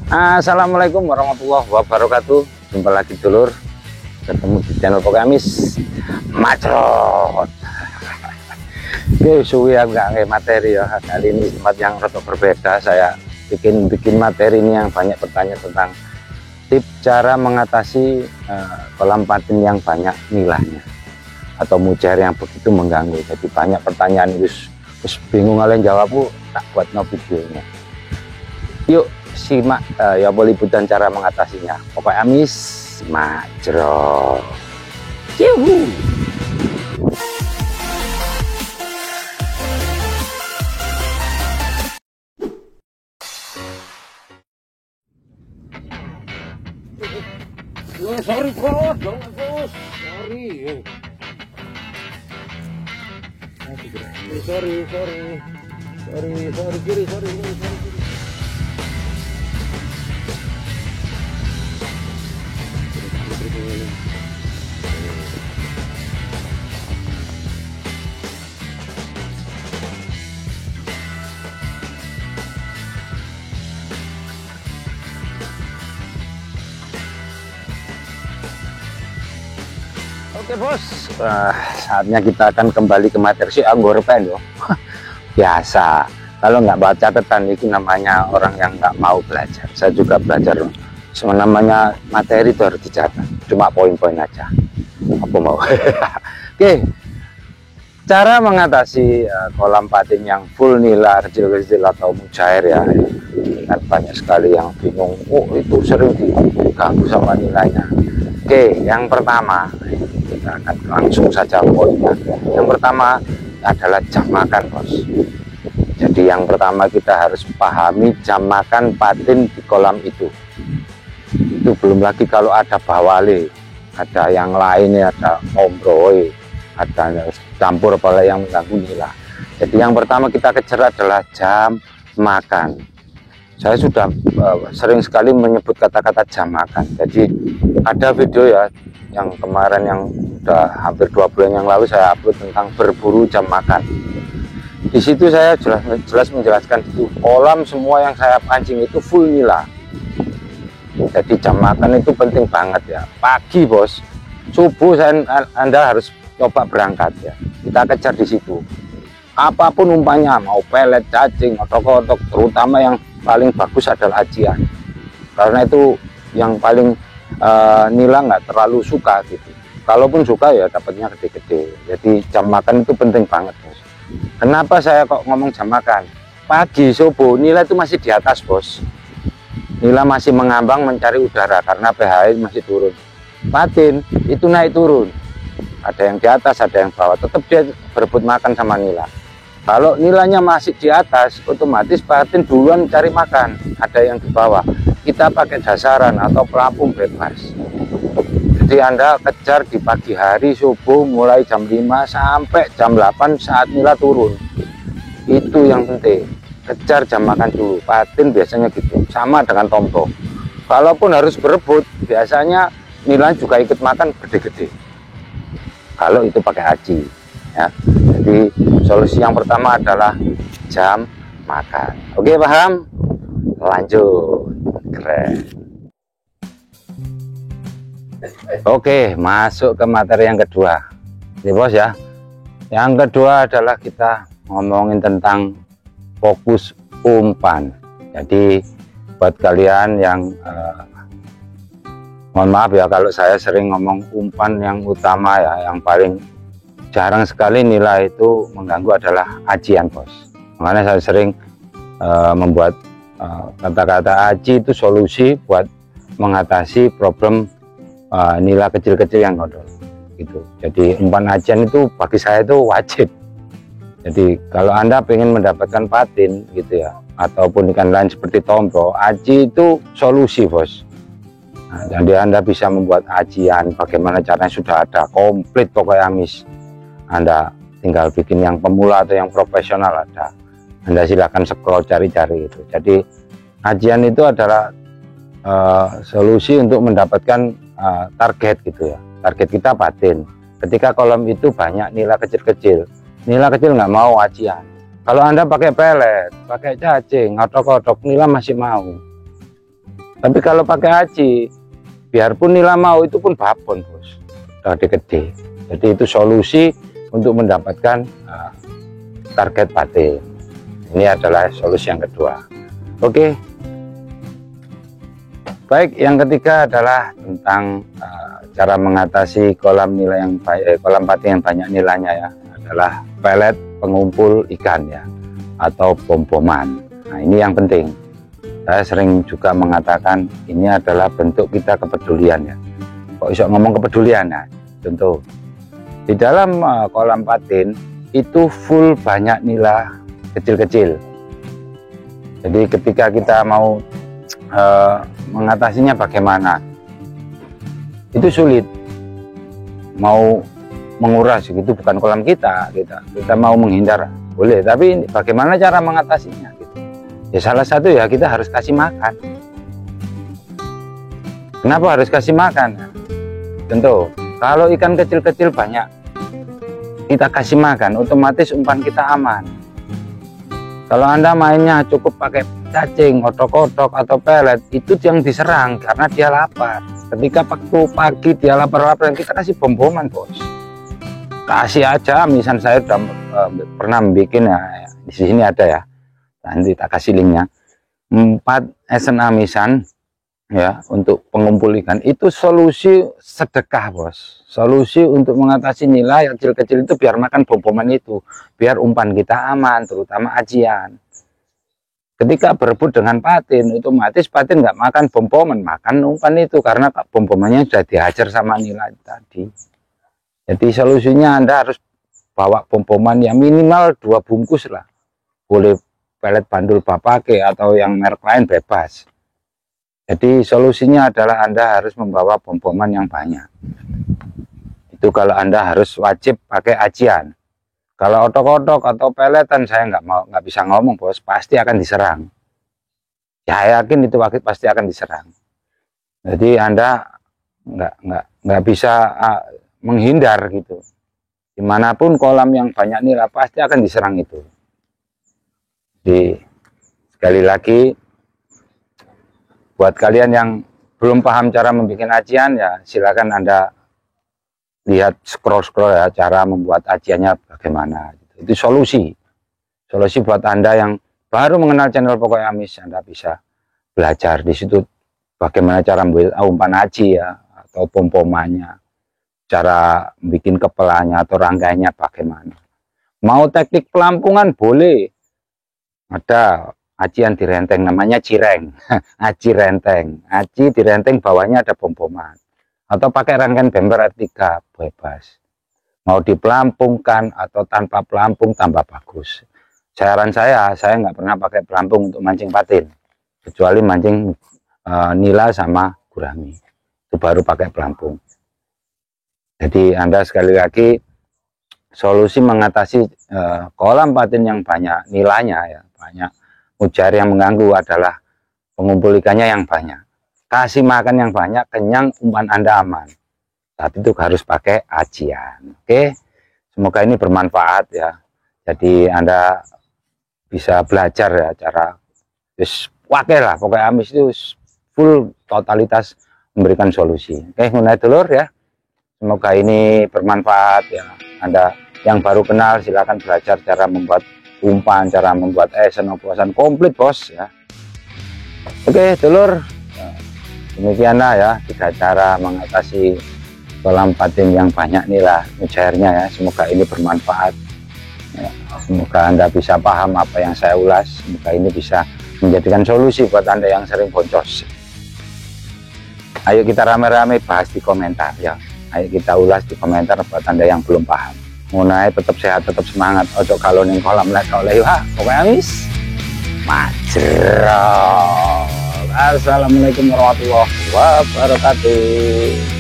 Assalamualaikum warahmatullahi wabarakatuh. Jumpa lagi dulur, ketemu di channel Pokoknya Amis Macrot. Oke, suwi aku nggak materi ya. Kali ini tempat yang rada berbeda. Saya bikin materi ini yang banyak bertanya tentang tip cara mengatasi kolam patin yang banyak nilainya atau mujair yang begitu mengganggu. Jadi banyak pertanyaan, terus bingung kalian jawab, tak buat no videonya. Yuk simak ya liputan cara mengatasinya. Pokoknya Amis Macrot. Yuhu. Sorry bos, jangan bos. Sorry kiri. Oke bos, saatnya kita akan kembali ke materi si Anggor pen loh. Biasa, kalau nggak baca catatan itu namanya orang yang nggak mau belajar. Saya juga belajar loh. Semua namanya materi itu harus dicatat, cuma poin-poin aja. Apa mau? Oke, cara mengatasi kolam patin yang full nila kecil-kecil atau mujair ya. Kan banyak sekali yang bingung, itu sering diganggu sama nilainya. Oke, yang pertama kita akan langsung saja poinnya. Yang pertama adalah jam makan bos. Jadi yang pertama kita harus pahami jam makan patin di kolam itu belum lagi kalau ada bawale, ada yang lainnya, ada ombroy, ada campur pola yang mengganggu nila. Jadi yang pertama kita kejar adalah jam makan. Saya sudah sering sekali menyebut kata-kata jam makan. Jadi ada video ya yang kemarin yang udah hampir 2 bulan yang lalu saya upload tentang berburu jam makan. Di situ saya jelas menjelaskan itu kolam semua yang saya pancing itu full nila. Jadi jam makan itu penting banget ya. Pagi bos, subuh Anda harus coba berangkat ya. Kita kejar di situ. Apapun umpannya, mau pelet, cacing, otok-otok, terutama yang paling bagus adalah ajian. Karena itu yang paling nila nggak terlalu suka gitu. Kalaupun suka ya dapatnya gede-gede. Jadi jam makan itu penting banget bos. Kenapa saya kok ngomong jam makan? Pagi subuh nila itu masih di atas bos. Nila masih mengambang mencari udara karena pH masih turun. Patin itu naik turun. Ada yang di atas, ada yang bawah. Tetap dia berebut makan sama nila. Kalau nilainya masih di atas, otomatis patin duluan cari makan. Ada yang di bawah. Kita pakai dasaran atau pelampung bebas. Jadi Anda kejar di pagi hari subuh mulai jam 5 sampai jam 8 saat nila turun. Itu yang penting. Kejar jam makan dulu. Patin biasanya gitu. Sama dengan tomto. Kalaupun harus berebut, biasanya nila juga ikut makan gede-gede. Kalau itu pakai aji. Ya. Jadi solusi yang pertama adalah jam makan. Oke paham? Lanjut. Keren. Oke, masuk ke materi yang kedua. Ini bos ya. Yang kedua adalah kita ngomongin tentang fokus umpan. Jadi buat kalian yang mohon maaf ya kalau saya sering ngomong umpan yang utama ya, yang paling jarang sekali nilai itu mengganggu adalah ajian bos. Makanya saya sering membuat kata-kata aji itu solusi buat mengatasi problem nila kecil-kecil yang ngodol gitu. Jadi umpan ajian itu bagi saya itu wajib. Jadi kalau Anda ingin mendapatkan patin gitu ya, ataupun ikan lain seperti tompo, aji itu solusi bos. Nah, jadi Anda bisa membuat ajian, bagaimana caranya sudah ada komplit pokoknya Amis. Anda tinggal bikin yang pemula atau yang profesional ada. Anda silahkan scroll cari-cari itu. Jadi ajian itu adalah solusi untuk mendapatkan target gitu ya. Target kita patin. Ketika kolam itu banyak nila kecil-kecil, nila kecil nggak mau ajian. Kalau Anda pakai pelet, pakai cacing, otok-otok, nila masih mau. Tapi kalau pakai aci, biarpun nila mau itu pun babon bos, udah gede. Jadi itu solusi untuk mendapatkan target patin. Ini adalah solusi yang kedua. Oke. Baik, yang ketiga adalah tentang cara mengatasi kolam nila yang kolam patin yang banyak nilainya ya, adalah pelet pengumpul ikan ya, atau pom-poman. Nah, ini yang penting. Saya sering juga mengatakan ini adalah bentuk kita kepedulian ya. Kok bisa ngomong kepedulian ya? Contoh, di dalam kolam patin itu full banyak nila kecil-kecil. Jadi ketika kita mau mengatasinya bagaimana, itu sulit. Mau menguras gitu, bukan kolam kita mau menghindar boleh, tapi bagaimana cara mengatasinya gitu. Ya salah satu ya kita harus kasih makan. Kenapa harus kasih makan? Contoh, kalau ikan kecil-kecil banyak kita kasih makan, otomatis umpan kita aman. Kalau Anda mainnya cukup pakai cacing, odok-odok atau pelet, itu yang diserang karena dia lapar. Ketika waktu pagi dia lapar-lapar, kita kasih bom-boman bos. Kasih aja, misalnya saya udah pernah bikin ya, di sini ada ya, nanti tak kasih linknya. 4 esen amisan ya untuk pengumpul ikan, itu solusi sedekah bos. Solusi untuk mengatasi nila yang kecil-kecil itu biar makan bom-boman itu, biar umpan kita aman, terutama ajian. Ketika berebut dengan patin, otomatis patin nggak makan bom-boman, makan umpan itu karena bom-bomannya sudah dihajar sama nila tadi. Jadi solusinya Anda harus bawa bom-boman yang minimal 2 bungkus lah. Boleh pelet bandul Bapake atau yang merek lain bebas. Jadi solusinya adalah Anda harus membawa bom-boman yang banyak. Itu kalau Anda harus wajib pakai ajian. Kalau odok-odok atau peletan saya nggak bisa ngomong bos, pasti akan diserang. Ya yakin itu pasti akan diserang. Jadi Anda nggak bisa menghindar gitu. Dimanapun kolam yang banyak nila pasti akan diserang itu. Jadi sekali lagi, buat kalian yang belum paham cara membuat ajian ya silakan Anda lihat scroll ya cara membuat ajiannya bagaimana. Itu solusi buat Anda yang baru mengenal channel Pokok Amis. Anda bisa belajar di situ bagaimana cara membuat umpan aji ya, atau pom-pomannya, cara bikin kepelanya atau rangkainya bagaimana. Mau teknik pelampungan boleh, ada ajian direnteng namanya cireng. Aji renteng, aji direnteng bawahnya ada pom-poman, atau pakai rangkaian bemper R3 bebas. Mau dipelampungkan atau tanpa pelampung tambah bagus. Saran saya nggak pernah pakai pelampung untuk mancing patin, kecuali mancing nila sama gurami, itu baru pakai pelampung. Jadi Anda sekali lagi, solusi mengatasi kolam patin yang banyak nilainya ya, banyak mujar yang mengganggu adalah pengumpul ikannya yang banyak. Kasih makan yang banyak, kenyang, umpan Anda aman. Tapi itu harus pakai ajian. Oke, semoga ini bermanfaat ya. Jadi Anda bisa belajar ya cara pakai lah. Pokoknya Amis itu full totalitas memberikan solusi. Oke, mulai dulur ya. Semoga ini bermanfaat ya. Anda yang baru kenal silakan belajar cara membuat umpan, cara membuat esen oposan komplit bos ya. Oke dulur, demikianlah ya 3 cara mengatasi kolam patin yang banyak nila mujairnya ya. Semoga ini bermanfaat ya. Semoga Anda bisa paham apa yang saya ulas. Semoga ini bisa menjadikan solusi buat Anda yang sering boncos. Ayo kita rame-rame bahas di komentar ya. Ayo kita ulas di komentar buat Anda yang belum paham. Mulai tetap sehat, tetap semangat. Ojo kalau ning kolam lek oleh ha. Pokoknya Amis Majrol. Assalamualaikum warahmatullahi wabarakatuh.